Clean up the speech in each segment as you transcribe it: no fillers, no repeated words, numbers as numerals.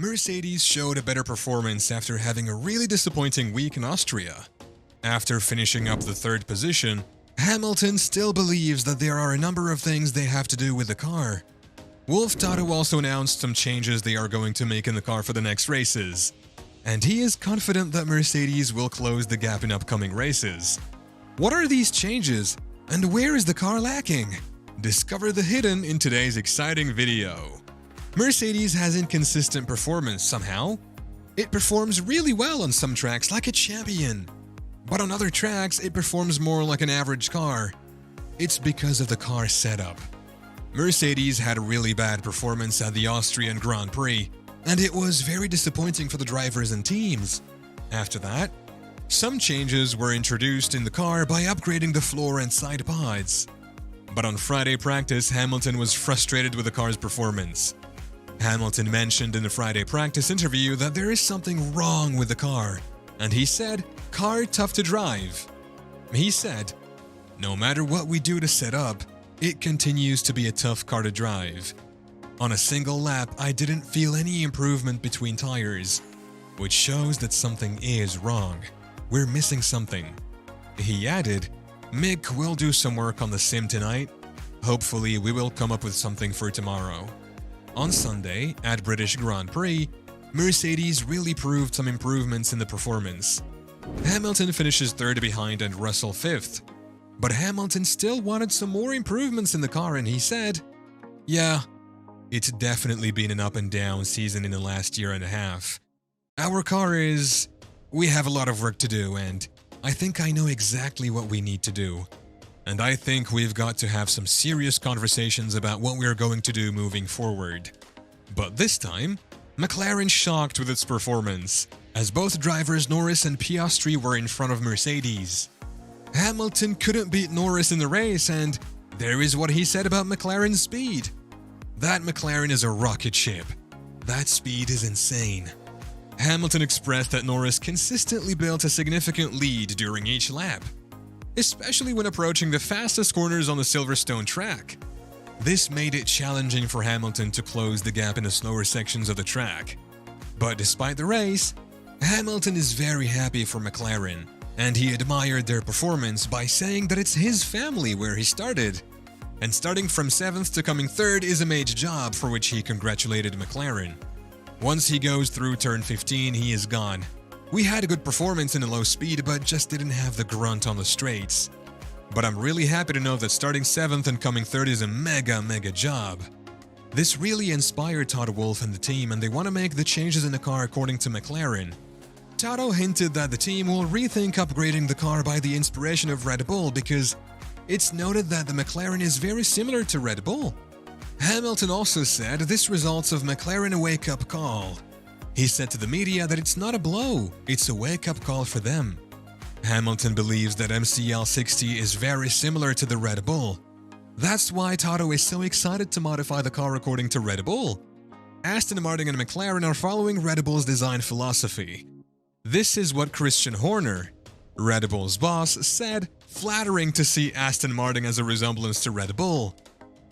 Mercedes showed a better performance after having a really disappointing week in Austria. After finishing up the third position, Hamilton still believes that there are a number of things they have to do with the car. Wolff Toto also announced some changes they are going to make in the car for the next races, and he is confident that Mercedes will close the gap in upcoming races. What are these changes, and where is the car lacking? Discover the hidden in today's exciting video. Mercedes has inconsistent performance somehow. It performs really well on some tracks like a champion, but on other tracks it performs more like an average car. It's because of the car setup. Mercedes had a really bad performance at the Austrian Grand Prix, and it was very disappointing for the drivers and teams. After that, some changes were introduced in the car by upgrading the floor and side pods. But on Friday practice, Hamilton was frustrated with the car's performance. Hamilton mentioned in the Friday practice interview that there is something wrong with the car, and he said, "Car tough to drive." He said, "No matter what we do to set up, it continues to be a tough car to drive. On a single lap, I didn't feel any improvement between tires, which shows that something is wrong. We're missing something." He added, "Mick will do some work on the sim tonight. Hopefully we will come up with something for tomorrow." On Sunday, at British Grand Prix, Mercedes really proved some improvements in the performance. Hamilton finishes third behind and Russell fifth. But Hamilton still wanted some more improvements in the car, and he said, "Yeah, it's definitely been an up and down season in the last year and a half. We have a lot of work to do, and I think I know exactly what we need to do. And I think we've got to have some serious conversations about what we're going to do moving forward." But this time, McLaren shocked with its performance, as both drivers Norris and Piastri were in front of Mercedes. Hamilton couldn't beat Norris in the race, and there is what he said about McLaren's speed. "That McLaren is a rocket ship. That speed is insane." Hamilton expressed that Norris consistently built a significant lead during each lap, especially when approaching the fastest corners on the Silverstone track. This made it challenging for Hamilton to close the gap in the slower sections of the track. But despite the race, Hamilton is very happy for McLaren, and he admired their performance by saying that it's his family where he started. And starting from 7th to coming 3rd is a major job, for which he congratulated McLaren. Once he goes through turn 15, he is gone. "We had a good performance in the low speed, but just didn't have the grunt on the straights. But I'm really happy to know that starting 7th and coming 3rd is a mega job." This really inspired Toto Wolff and the team, and they want to make the changes in the car according to McLaren. Toto hinted that the team will rethink upgrading the car by the inspiration of Red Bull, because it's noted that the McLaren is very similar to Red Bull. Hamilton also said this results of McLaren a wake-up call. He said to the media that it's not a blow, it's a wake-up call for them. Hamilton believes that MCL60 is very similar to the Red Bull. That's why Toto is so excited to modify the car according to Red Bull. Aston Martin and McLaren are following Red Bull's design philosophy. This is what Christian Horner, Red Bull's boss, said, flattering to see Aston Martin as a resemblance to Red Bull.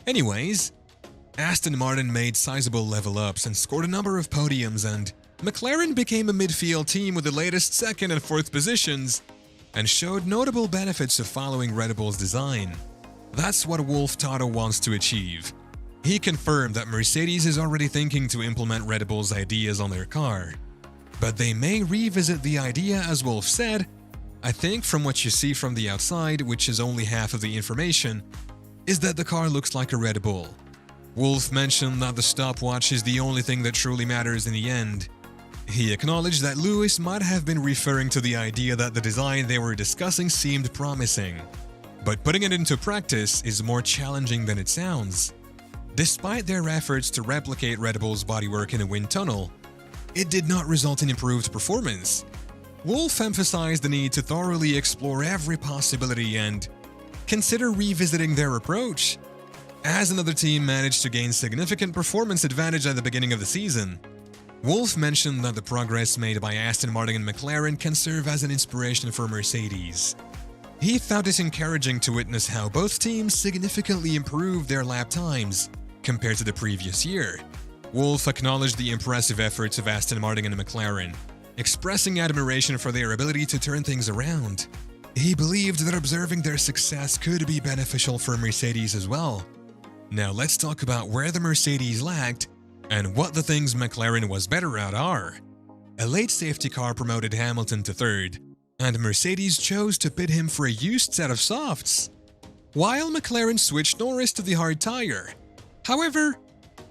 Anyways, Aston Martin made sizable level-ups and scored a number of podiums, and McLaren became a midfield team with the latest 2nd and 4th positions and showed notable benefits of following Red Bull's design. That's what Wolff Toto wants to achieve. He confirmed that Mercedes is already thinking to implement Red Bull's ideas on their car. But they may revisit the idea, as Wolff said. "I think from what you see from the outside, which is only half of the information, is that the car looks like a Red Bull." Wolff mentioned that the stopwatch is the only thing that truly matters in the end. He acknowledged that Lewis might have been referring to the idea that the design they were discussing seemed promising, but putting it into practice is more challenging than it sounds. Despite their efforts to replicate Red Bull's bodywork in a wind tunnel, it did not result in improved performance. Wolff emphasized the need to thoroughly explore every possibility and consider revisiting their approach, as another team managed to gain significant performance advantage at the beginning of the season. Wolff mentioned that the progress made by Aston Martin and McLaren can serve as an inspiration for Mercedes. He found it encouraging to witness how both teams significantly improved their lap times compared to the previous year. Wolff acknowledged the impressive efforts of Aston Martin and McLaren, expressing admiration for their ability to turn things around. He believed that observing their success could be beneficial for Mercedes as well. Now let's talk about where the Mercedes lagged and what the things McLaren was better at are. A late safety car promoted Hamilton to third, and Mercedes chose to pit him for a used set of softs, while McLaren switched Norris to the hard tire. However,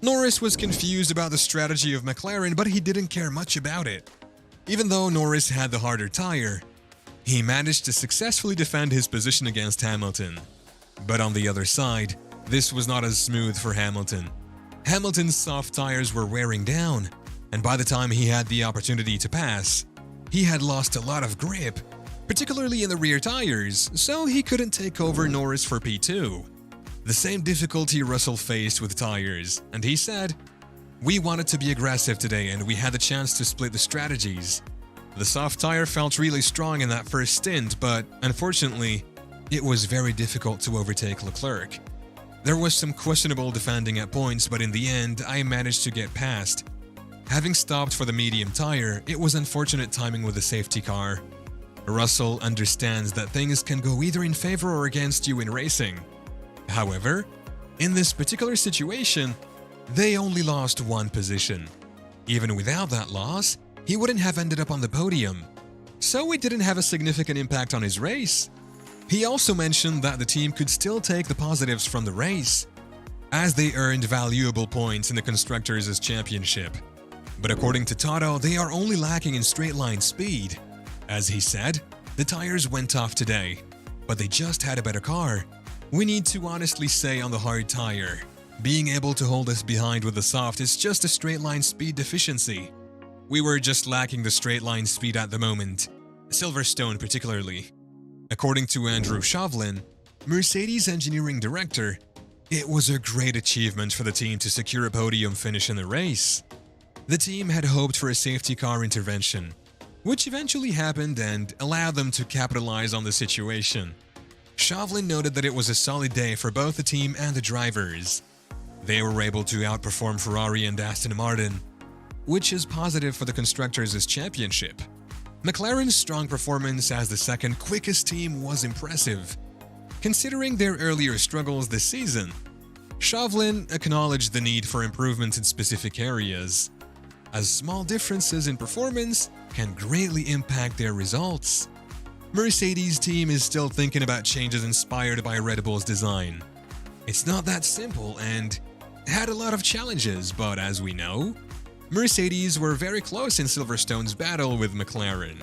Norris was confused about the strategy of McLaren, but he didn't care much about it. Even though Norris had the harder tire, he managed to successfully defend his position against Hamilton. But on the other side, this was not as smooth for Hamilton. Hamilton's soft tires were wearing down, and by the time he had the opportunity to pass, he had lost a lot of grip, particularly in the rear tires, so he couldn't take over Norris for P2. The same difficulty Russell faced with tires, and he said, "We wanted to be aggressive today and we had the chance to split the strategies. The soft tire felt really strong in that first stint, but unfortunately, it was very difficult to overtake Leclerc. There was some questionable defending at points, but in the end, I managed to get past. Having stopped for the medium tire, it was unfortunate timing with the safety car. Russell understands that things can go either in favor or against you in racing. However, in this particular situation, they only lost one position. Even without that loss, he wouldn't have ended up on the podium, so it didn't have a significant impact on his race." He also mentioned that the team could still take the positives from the race, as they earned valuable points in the Constructors' Championship. But according to Toto, they are only lacking in straight-line speed. As he said, the tires went off today, but they just had a better car. We need to honestly say on the hard tire, being able to hold us behind with the soft is just a straight-line speed deficiency. We were just lacking the straight-line speed at the moment, Silverstone particularly. According to Andrew Shovlin, Mercedes engineering director, it was a great achievement for the team to secure a podium finish in the race. The team had hoped for a safety car intervention, which eventually happened and allowed them to capitalize on the situation. Shovlin noted that it was a solid day for both the team and the drivers. They were able to outperform Ferrari and Aston Martin, which is positive for the Constructors' Championship. McLaren's strong performance as the second quickest team was impressive, considering their earlier struggles this season. Shovlin acknowledged the need for improvement in specific areas, as small differences in performance can greatly impact their results. Mercedes' team is still thinking about changes inspired by Red Bull's design. It's not that simple and had a lot of challenges, but as we know, Mercedes were very close in Silverstone's battle with McLaren.